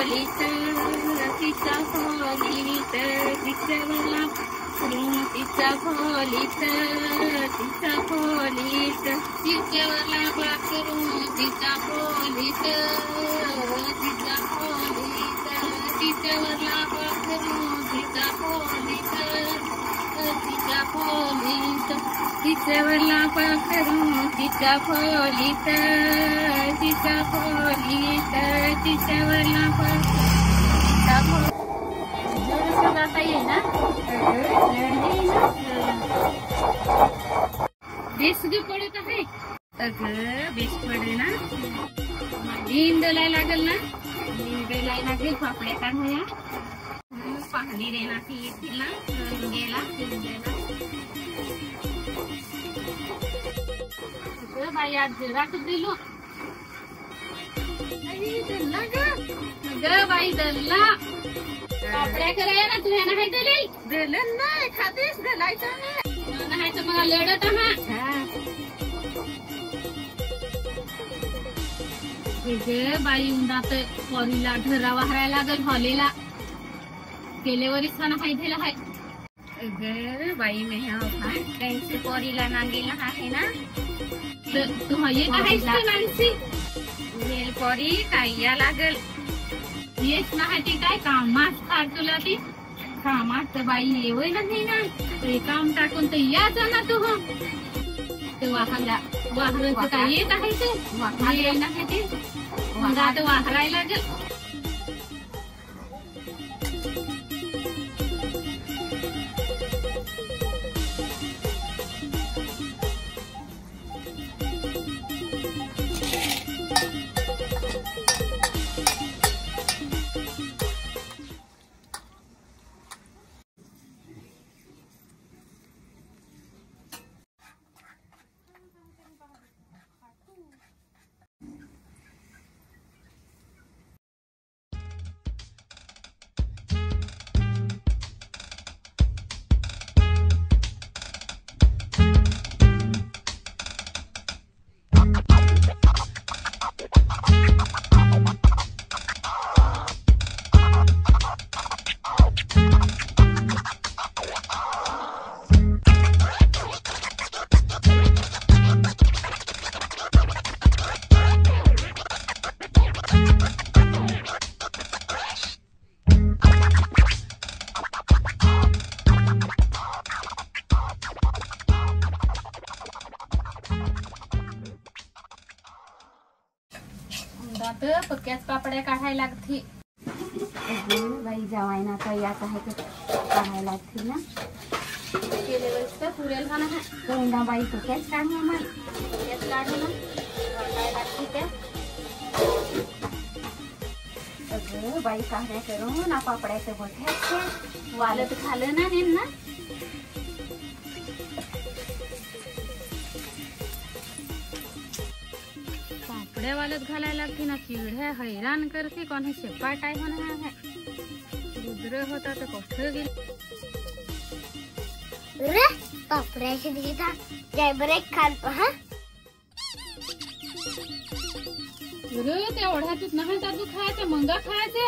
खोलीत तिच्या खोलीत तिच्यावरला तिच्या खोलीत तिच्या खोलीत तिच्यावरला बाथरूम तिच्या खोलीत तिच्या खोलीत तिच्यावरला बाथरूम तिच्या खोलीत तिच्या खोलीत तिच्यावरला बाथरूम तिच्या खोलीत तिच्या खोलीत तिच्यावरला बाथरूम जाता येईल ना बेस पडत आहे बेस पडे ना नींदला लागल ना नींदला लागेल पापड्या काढूया पाणी देणार ती येतील ना गेला बाई आज राखत दिलो ग बाई दल्ला पापड्या कराया ना तुझ्या नाही दिलं नाही खातेस घालायचं नाही तर मला लढत बाई उन्हात पोरीला ढरा वाहरायला लागल हॉलेला केल्यावरच खाना खायला आहे ग बाई मी त्यांची पोरीला नांगेला आहे ना तू येत आहेस माणसी येल पोरी काय या लागल येत नाही ती काय कामात काढ तुला ती कामात तर बाई येवय नाही ना ते काम टाकून तर याचा ना तू ते वाहरायचं काय येत आहे ते वाहरायला नाही ते आता वाहरायला लागेल पक्क्याच पापड्या काढायला लागते बाई जावायना तर याच आहे काढायला लागते ना केल्यावर पुरेल का ना बाई पक्क्याच काढू मला पक्क्याच काढू ना काय लागते त्या बाई काढ्या करून ना पापड्याचं बघ्याच वालत खालं ना नेम ना वालत घालायला लागते ना चिड्या हैराण करते कोण शेपाट आहे म्हणा है रुद्र होता तर कुठ गेल पापड्याची दिता जय ब्रेक खाल पहा ते ओढ्यातच नाही तर तू खायचं मंगा खायचे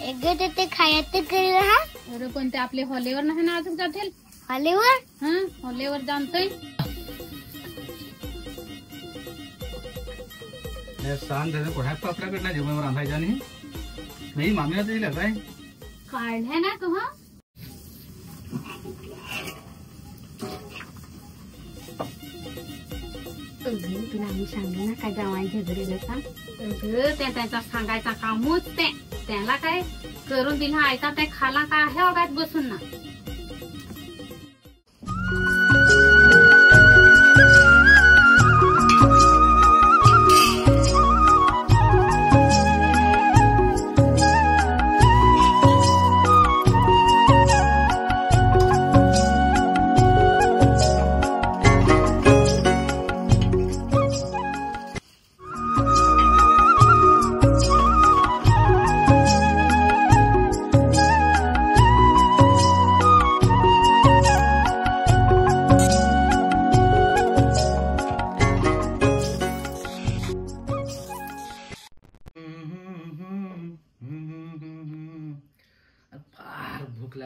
एक ते खायचं करी हा अरे पण ते आपले हॉलेवर नाही ना अजून जातील हॉलेवर हॉलेवर जाणतोय सांग कोणाच पापड्याकडनं जेवण रांधायच्या नाही मामीला दिला काय काढल्या ना तू तुला आम्ही सांगू ना काय जावायच्या घरी सांग त्याचा सांगायचा कामच ते त्याला काय करून दिला ऐका ते खाला का आहे ओगात बसून ना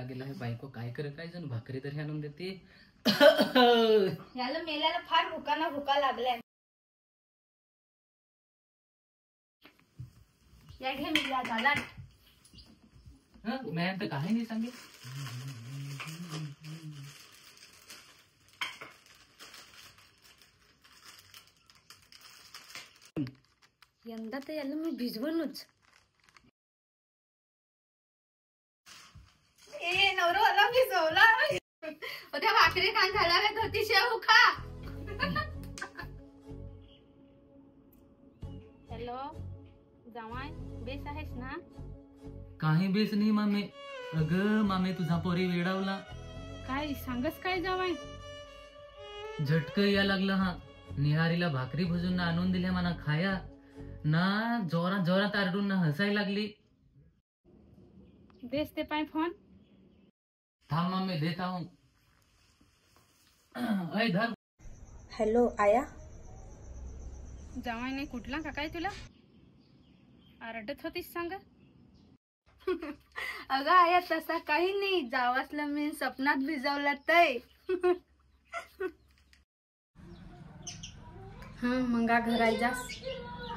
लागेल आहे. बायको काय करे काय जण भाकरी तरी आणून देते. याला मेल्याला फार भुका लागलाय. या घे मिला झाला. मी तर काही नाही सांगे. यंदा तर याला मी भिजवूनच. नवरा भिजवला. उद्या भाकरी खान झाला होती शेव खा. हॅलो जावाय, बेस आहेस ना? काही बेस नाही मामे. अगं मामे तुझा पोरी वेडावला. काय सांगस काय जावाय? झटक या लागलं. हा निहारीला भाकरी भजून आणून दिल्या मला खाया ना. जोरात जोरात आरडून ना हसायला लागली. बेस ते पाय फोन. थांब मामे देता हूं. ऐ धर. हॅलो आया. जावाय नाही कुठला का काय तुला? आरडत होतीस सांग. अगं आया तसा काही नाही. जावासला मी सपनात भिजवला तय. मंगा घराय जास.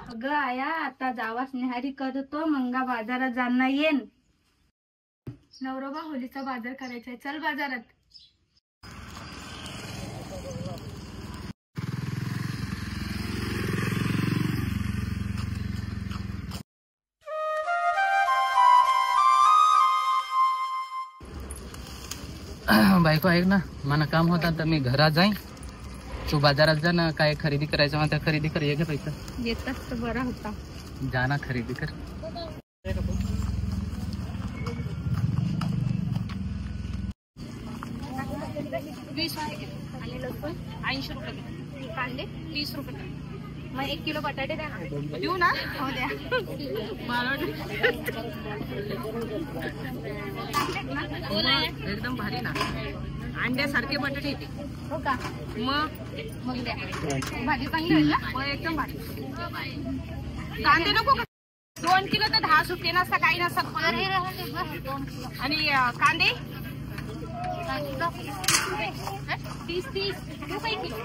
अगं आया आता जावास निहारी करतो. मंगा बाजारात जाणं येईन. नवरोबा होलीचा बाजार करायचा. चल बाजारात. बायको ऐक ना, मला काम होता तर मी घरात जाईन. तू बाजारात जा ना. काय खरेदी करायचं मला खरेदी कर. ये घे पैसा. येतात तर बरा होता. जा ना खरेदी कर. 20 रुपये आणि लसूण 80 रुपये. कांदे 30 रुपये. मग 1 किलो बटाटे द्या ना. देऊ ना? हो द्या. एकदम भारी ना. अंड्यासारखे बटाटे येते. हो का? मग द्या. भाजी चांगली होईल ना? मग एकदम भारी. कांदे नको का? 2 किलो तर 10 सुट्टे नसता काही नसतात. आणि कांदे 30 देऊ काही किलो.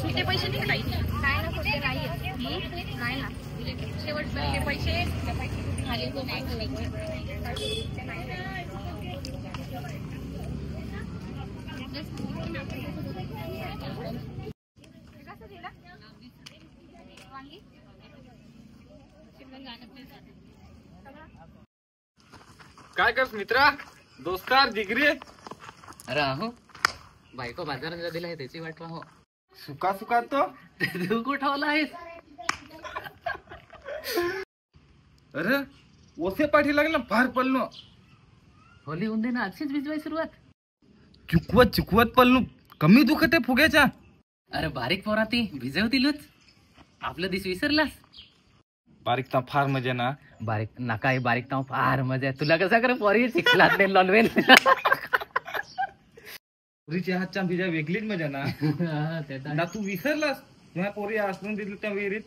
सुट्टे पैसे नाही काही. काय ना सुट्टे नाही ना. शेवटचे पैसे खाली तो नाही. काय करस मित्रा, दोस्तार जिगरी? अरे अहो बायको बाजारात दिला आहे त्याची वाट हो. सुका सुका तो तू कुठवला आहेस? अरे ओसे पाठी लागला फार पडलो. होली होऊन दे ना. आजचीच भिजवाय सुरुवात. चुकवत पडलो. कमी दुखत आहे फुग्याच्या. अरे बारीक पोरा ती भिजवतीलच. आपलं दिस विसरलास? बारीक ता फार मजा ना. बारीक ना काय बारीक ता फार मजा. तुला कसा कर पोरी चिखलात नाही लॉलवेल. पोरीच्या हातच्या भिजा वेगळीच मजा ना. ना तू विसरलास माझ्या पोरी आसरून दिली त्या विहिरीत.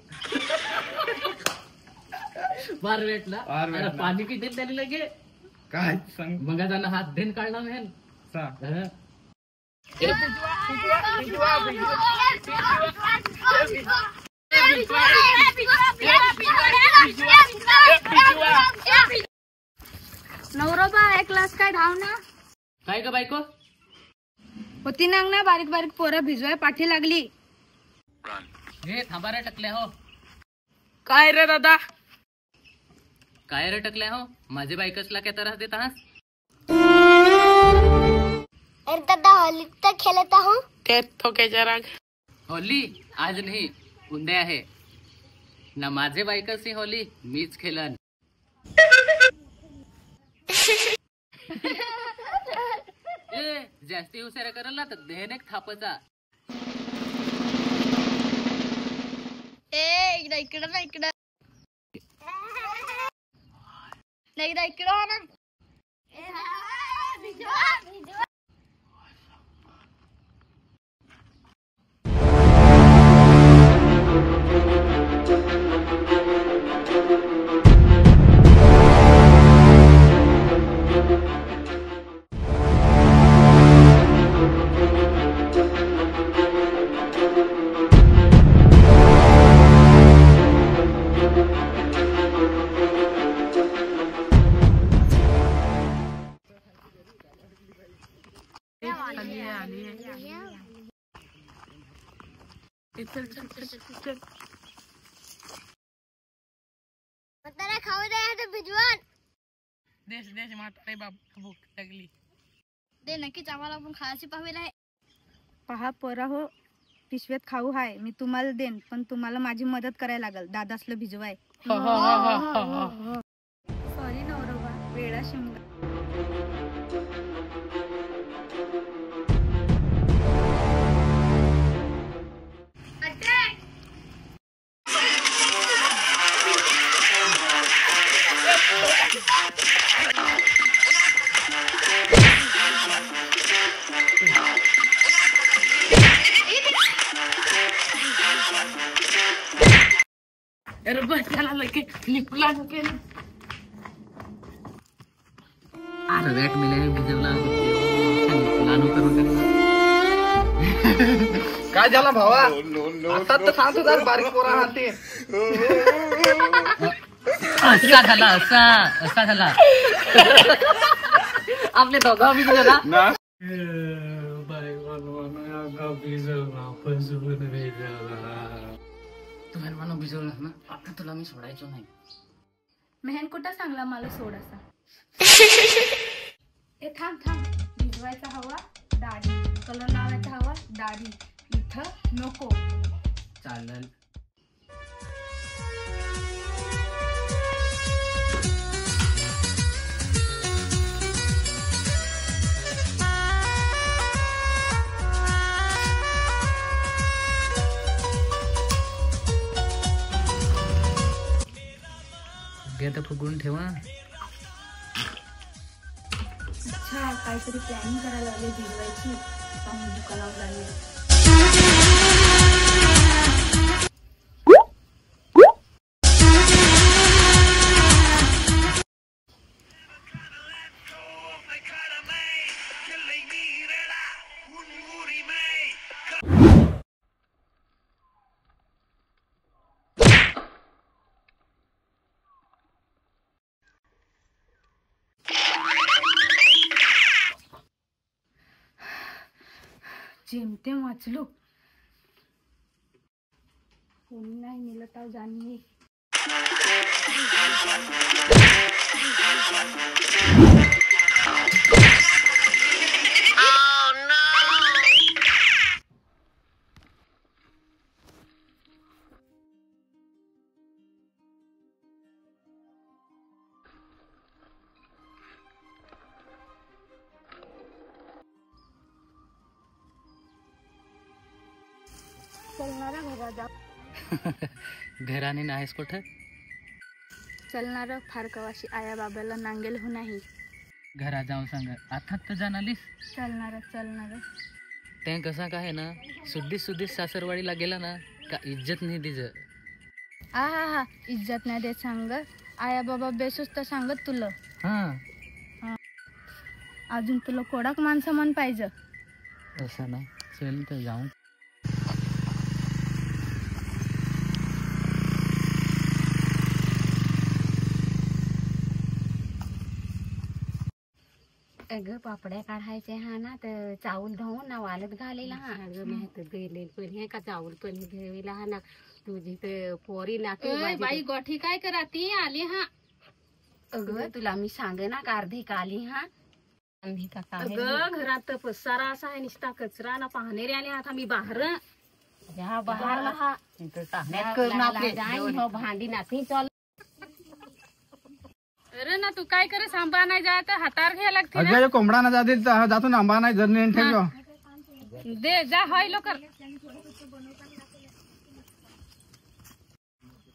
फार भेटला. अरे पाणी किती त्याने लगे काय सांग. मग जाणं हात धेन काढला मेन. सांग नवरोबा 1 ग्लास काय धाव ना. काय का बायको? होती नांग ना. बारीक बारीक पोरं भिजवाय पाठी लागली. हे थांबारा टकल्या हो. काय रे दादा? काय रे टकल्या हो. माझे बायकसला काय त्रास देत आहात? अरे दादा होली तर खेलता हूँ. ते थोक्याच्या राग. होली आज नाही उद्या आहे ना. माझे बायकस होली मीच खेलन. जास्ती उसारा करला तर देहन एक थापचा. इकडं ना इकडं. नाही इकडं हो ना. म्हातारा खाऊ दे भिजवण देश म्हातारे बाप भूक लागली. ते नक्कीच आम्हाला पण खायची पाहिजे आहे. पहा पोरा हो, पिशवेत खाऊ हाय, मी तुम्हाला देन, पण तुम्हाला माझी मदत करायला लागल दादासलं भिजवाय. सॉरी नवरोबा, वेळा शिमला. अरे बस त्याला लगे निपला नको. अरे रॅट मिले भिजवला लानू करून काय झाला भावा? आता तर सांगतो जर बारीक पोरा आहात ते. असा झाला आपले दोघा भिजवला ना तुम्हाला म्हणून भिजवलं ना, आता तुला मी सोडायचो नाही. मेहन कुठं सांगला मला सोड असा. ए थांब भिजवायचा हवा दाढी, कलर लावायचा हवा दाढी, इथं नको. चालेल. तर फुगून ठेवा. अच्छा, काहीतरी प्लॅनिंग करायला लागले भिजवायची. दुकानावर लागले. जेमतेम वाचलो. कोणी नाही नेलं तर जाणीये. चलणारा घरा जा. घराने नाहीस कुठं? चलणारा फार कवाशी आया बाबाला नांगेल हो नाही. घरा जाऊन सांग आता तर जाणालीस. चलणारा ते कसा काय ना, सुद्धी सासरवाडीला गेला ना का इज्जत नाही दिज. हा इज्जत नाही देत सांग. आया बाबा बेसूस तर सांगत तुला. हा अजून तुला कोडाक माणसं मन पाहिजे. असं ना, चल तर जाऊन. अगं पापड्या काढायचे हा ना, तर चावल धावून ना वालत घालेला हा. अगं मी तर गेले पण हे का चावल पण घ्यावेला हा ना. तुझी तर पोरी ना बाई गोठी काय करा ती आली हा. अगं तुला मी सांगे ना का अर्धी काली हा. अगं घरात पसारा असा आहे, निसता कचरा ना, पाहणेरे आले आता मी बाहेर. बाहेर हा भांडी नाती चल. अरे ना तू काय करे, सांभा नाही जात हातार घ्यायला लागते ना. अगं कोंबडा ना जातो ना, आंबा नाही जर ठेव. दे जा होय लवकर.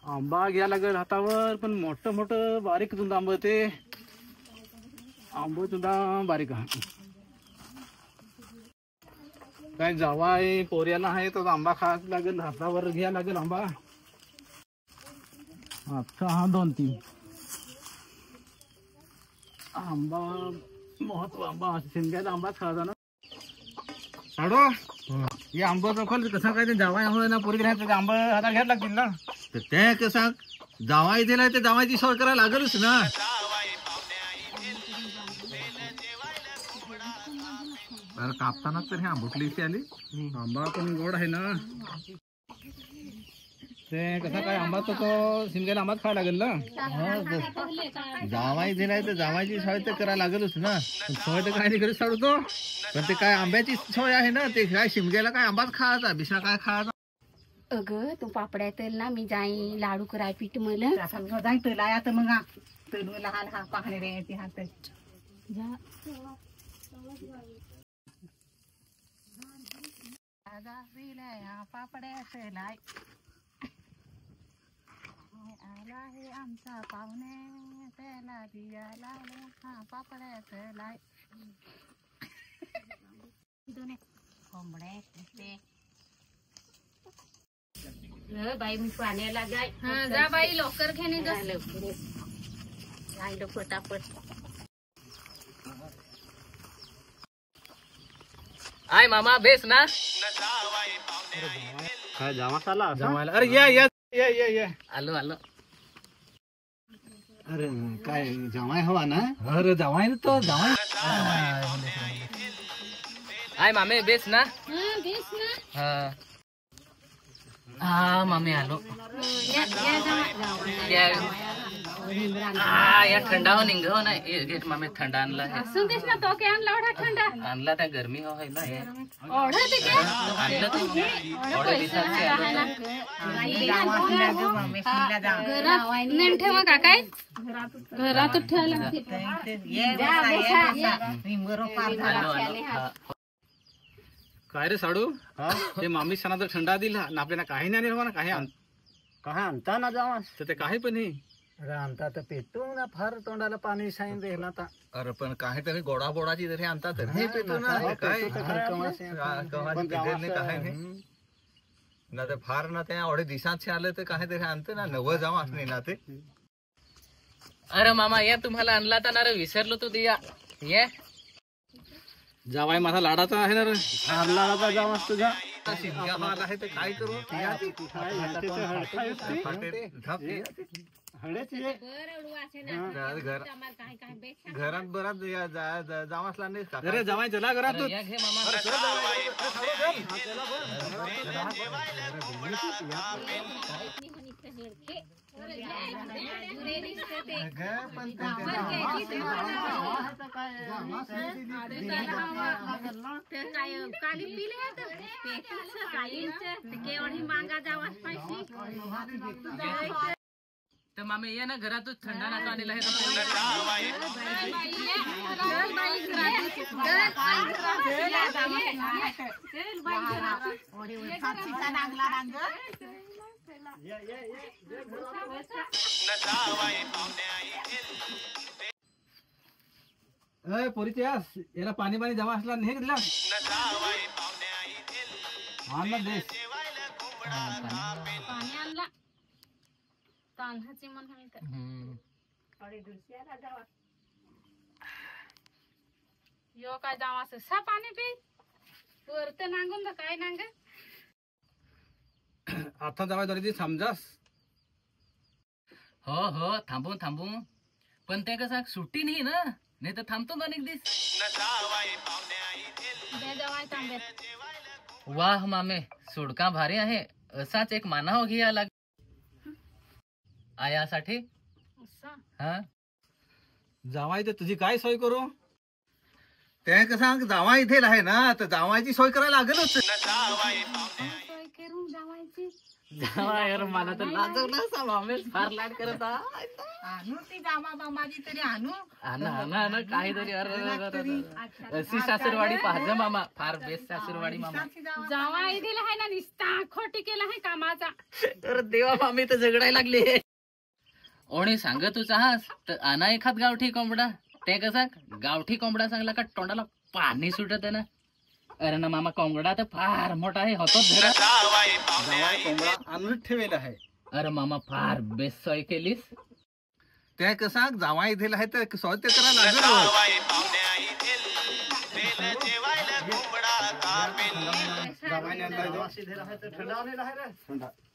आंबा घ्या लागेल हातावर, पण मोठं बारीक सुद्धा आंब ते. आंबो सुद्धा बारीक आहे. काय जावाय पोऱ्याला आहे तर आंबा खायला लागेल, हातावर घ्या लागेल आंबा. आता हा 2-3 आंबा महत्व. आंबा शिंद्याचा आंबाच खायचा ना. साडो हे आंबा दाखल कसं काय, ते जावाय ना पोरी घ्यायचं आंबा हातात घ्यायला लागतील ना. तर ते कसं जावाई दिलाय ते जावायची सोय करायला लागेलच ना. अरे कापताना तर हे आंबुटली इथे आली. आंबा पण गोड आहे ना. ते कसं काय आंबा तो शिमग्याला आंबाच खायला लागेल ना. जावाई दिलाय तर जावायची सोय तर करायला लागेलच ना. सोय तर काय नाही करू सोडतो. पण ते काय आंब्याची सोय आहे ना. ते काय शिमग्याला काय आंबाच खायचा बिसरा काय खायचा. अगं तू पापड्या तेल ना मी जाई लाडू कराय पीठ मला जायचं आता मग तू लहान हा पाहणे रे ती हात पापड्या लाय आला हे आमचा पाहुणे त्याला दिया लावले हा पापड्याच लाय कोंबड्या बाई मी पाण्याला जाय जा बाई लवकर घेणे जा. राहिलं फटाफट. आय मामा बेस ना. काय जावायला अरे या या या या या. आलो आलो. अरे काय जावाय हवा ना. अरे जावाय ना तो जावाय. आय मामे बेस ना. बेस ना. हा हा मामे आलो. या थंडा हो निघ हो ना. घेत मामे थंडा आणला है. संदेश ना तो क्या आणला एवढा थंडा. आणला त्या गरमी हो है ना हे. ऑर्डर ते क्या आणलं ते थोड्या दिवसाचे आलो. घरात नेम ठेवा का काय घरातच ठेवायला काय रे साडू. ते मामी सणा तर थंडा दिला ना आपल्याला काही नाही ना. काही काय आणता ना जावा. तर ते काही पण नाही. अरे आणता तर पेटतो ना. फार तोंडाला पाणी साईन राहिला आता. अरे पण काहीतरी गोडा बोडाची तरी आणता तर हे पेटतो ना. काय काय ना ते फार ना त्या एवढे दिवसाचे आलं तर काहीतरी आणते ना. नवं जावा असणे ना ते. अरे मामा या तुम्हाला आणला तर ना रे विसरलो तू दिया. ये जावाय माझा लाडाचा आहे ना रे. लाडाचा जावा तुझा शिमग्या माल आहे ते काय करू. घरात बरात जावाच लागले. अरे जावाय चला घरात. या घे मामा. काली पिले केवढी मांगा जावाच पाहिजे. तर मामे ये ना घरातच थंडा नातो आणलेला आहे. पोरीचे यास याला पाणी पाणी जमा असला नाही दिला. आणला देश पाणी आणला तांदळाची यो काय जावा सा पाणी पी वरत नांगून तर काय नांग. आता जावाय तरी समजास. हो हो थांबू थांबू. पण ते कसं सुट्टी नाही ना. नाही तर थांबतो दोन एक दिवस. वाह मामे सोडका भारी आहे. असाच एक मानाव घ्या लाग आयासाठी. हा जावाय तर तुझी काय सोय करू. ते कसं जावा इथे आहे ना. तर जावायची सोय करायला लागेलच. यार मला तर लाजवलं मामे. फार लाड करत आणू ती जामा मामाची तरी आणू आणा काहीतरी. अशी सासूरवाडी पाहज मामा. फार बेस्ट सासूरवाडी मामा. जावा दिला आहे ना निस्ता खोटी केला आहे कामाचा. तर देवा मामी तर झगडायला लागले. ओणी सांगत तू चाहास तर आणा एखाद गावठी कोंबडा. ते कसा गावठी कोंबडा सांगला का तोंडाला पाणी सुटत आहे ना. अरे ना मामा कोंबडा तर फार मोठा आहे. होतो जावाय कोंबडा आणून ठेवेल आहे. अरे मामा फार बेस्ट सोय केलीस. ते कसं जावा इथे आहे तर सोय ते करायला लागेल. पाणी आणलं आहे तो.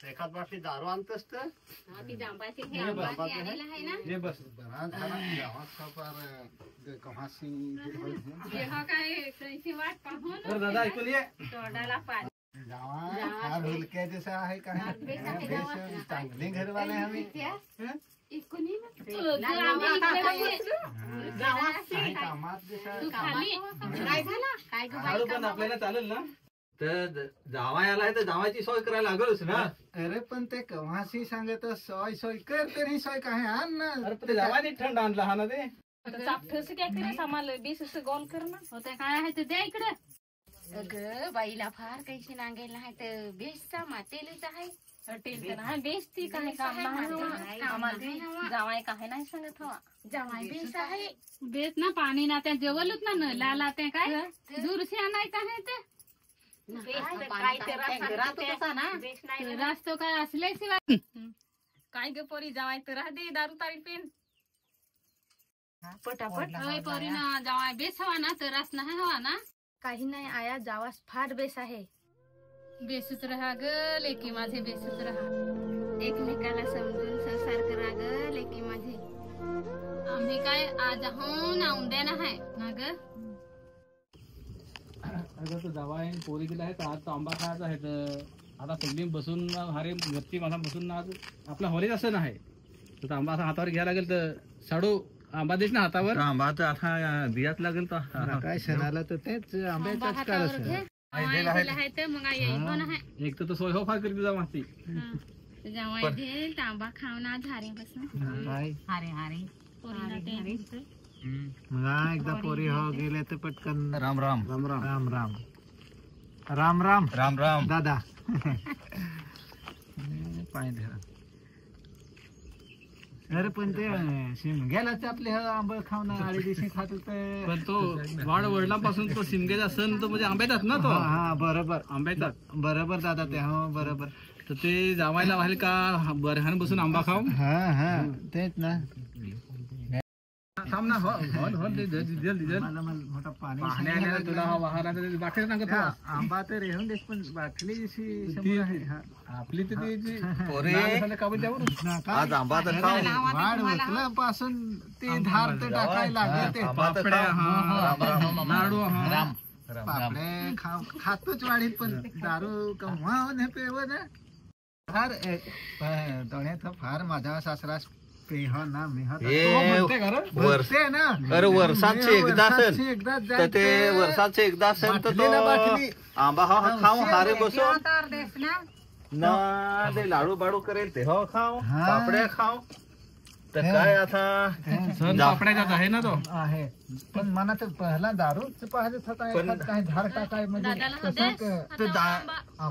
एखाद बाटली दारू आणतोस तर हा, ती जांबाची हे आंबाची आलेलं आहे ना ये बस हे हा काय कैसी वाट पाहून तर दादा ऐकून ये. तोंडाला पाणी जैसा आहे काय चांगले घरवाले आम्ही इकोनी ना. तू आम्ही इकडे बघे. कामात तू खाली काय झालं काय गं बाई हळू पण आपल्याला चालेल ना. तर जावायला आहे तर जावायची सोय करायला लागलच ना. अरे पण ते कव्हाशी सांगत सोय सोय कर तरी सोय काय आण ना. अरे पण ते जावायने थंड आणला हा ना ते. काय करे सामाल बेस गोल कर ना होते काय आहे ते द्या इकडे. अगं बाईला फार काही नांगेल नाही तर बेसचा मातेलीच आहे. बेस ती काय काम जावाय काय नाही सांगत हवा जावाय बेस आहे. बेस ना पाणी ना त्या जेवलच ना लाला ते काय दूरशी आणायचं आहे ते रास्तो काय असल्याशिवाय काय ग पोरी जावाय तर राहते दारू तारी पेन पटापट पोरी ना जावाय बेस हवा ना तर रास नाही हवा ना. काही नाही आया, जावास फार बेस आहे. बेसूच राहा ग लेकी माझे बेसूच राहा. एकमेकाला समजून संसार करा ग लेकी माझे. आम्ही काय आज आहो ना उद्या नाही ना ग. अगं तो जावाय पोरी गेला आहे तर आज तो आंबा खायचा आहे. तर आता सगळी बसून हारे घरची माणसा बसून आज आपला होलीच असं नाही. तर आंबा असा हातावर घ्यायला लागेल तर साडू आंबा देस ना हातावर. आंबा तर आता बियात लागेल तर काय सणाला तर तेच आंब्याचाच काळ मग येईल एक तर सोय हो फार करीत जावा ती. जावाय तांबा खावना झारे बसून हारे हारे एकदा पोरी हो गेले तर पटकन राम राम राम राम राम राम राम राम राम राम दादा पाय धरा. अरे पण ते शिमग्यालाच आपले आंबा खाऊन आळी दिवशी खात होते. पण तो वाढ वडिलांपासून तो शिमग्याचा सण तो म्हणजे आंब्याचाच ना तो. हा बरोबर आंब्याचा बरोबर दादा ते हो बरोबर. तर ते जावायला व्हायला का बरहान बसून आंबा खाऊ. हा हा तेच ना. थांब ना मोठा पाणी तुला वाहना बाटली सांगत होता. आंबा तर येऊन देस पण बाटली आपली आज आंबा तर वाढ वचला पासून ते धार तर टाकायला लागते. लाडू पापडे खातोच वाढीत पण दारू कव्हा पेव ना. फार दोण्यात फार माझा सासरा पेह ना वर्षे ना. अरे वर्षाचे एकदा तर ते वर्षाचे एकदा तर तो आंबा हा खाऊ हारे बसून ना ते लाडू बाडू करेल ते हो खाऊ पापड्या खाऊ. तर काय आता सण पापड्याचाच आहे ना तो. आहे पण मला तर पहिला दारूच पाहिजेच होता. काय झाड टाकाय म्हणजे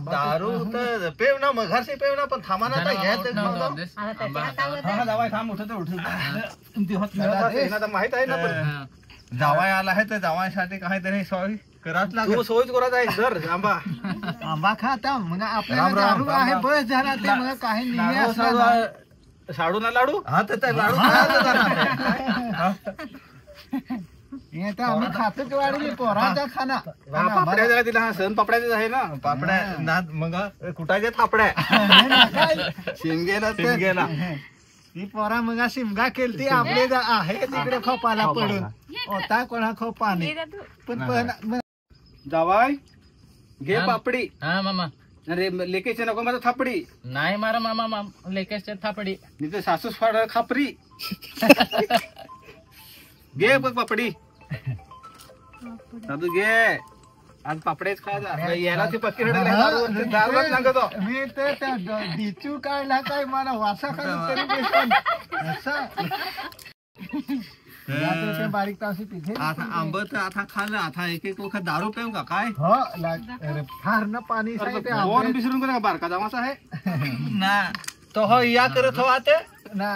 दारू तर पेव ना मघाशी पेव ना पण थांबाना तर घ्यायचं जावाय थांब उठत माहित आहे ना. पण जावाय आला आहे तर जावायसाठी काहीतरी सोय कराच लागेल. सोयच करत आहे सर आंबा आंबा खाता मग आपल्याला दारू आहे बस झाला ते मग काही नाही. साडू ना लाडू हा तर लाडू आम्ही खातो की वाढली पोराचा खाना. पापड्या दिला हा सण पापड्याच आहे ना. पापड्या ना मग कुठाच्या थापड्या शिमगेला ती पोरा मग शिमगा केलती आपले आहे तिकडे खोपाला पडून होता कोणा खोपाने पण जावाय घे पापडी. हा मामा. अरे लेकेचे नको माझा थापडी. नाही मारा मामा लेकेच्या थापडी. तिथे सासूस फाड खापरी. घे बघ पापडी दादू घे आज पापडेच खायचा. याला ती पक्की दारूच लागतो. मी तर डिचू काढला काय मला वासा तरी बारीक तासी पिठे आता आंब तर आता खाल्लं. आता एक एक वखत दारू पेऊ का काय हो फार न पाणी कोण विसरून का बारका जावाचा आहे ना. तो हो या करत हो आता ना.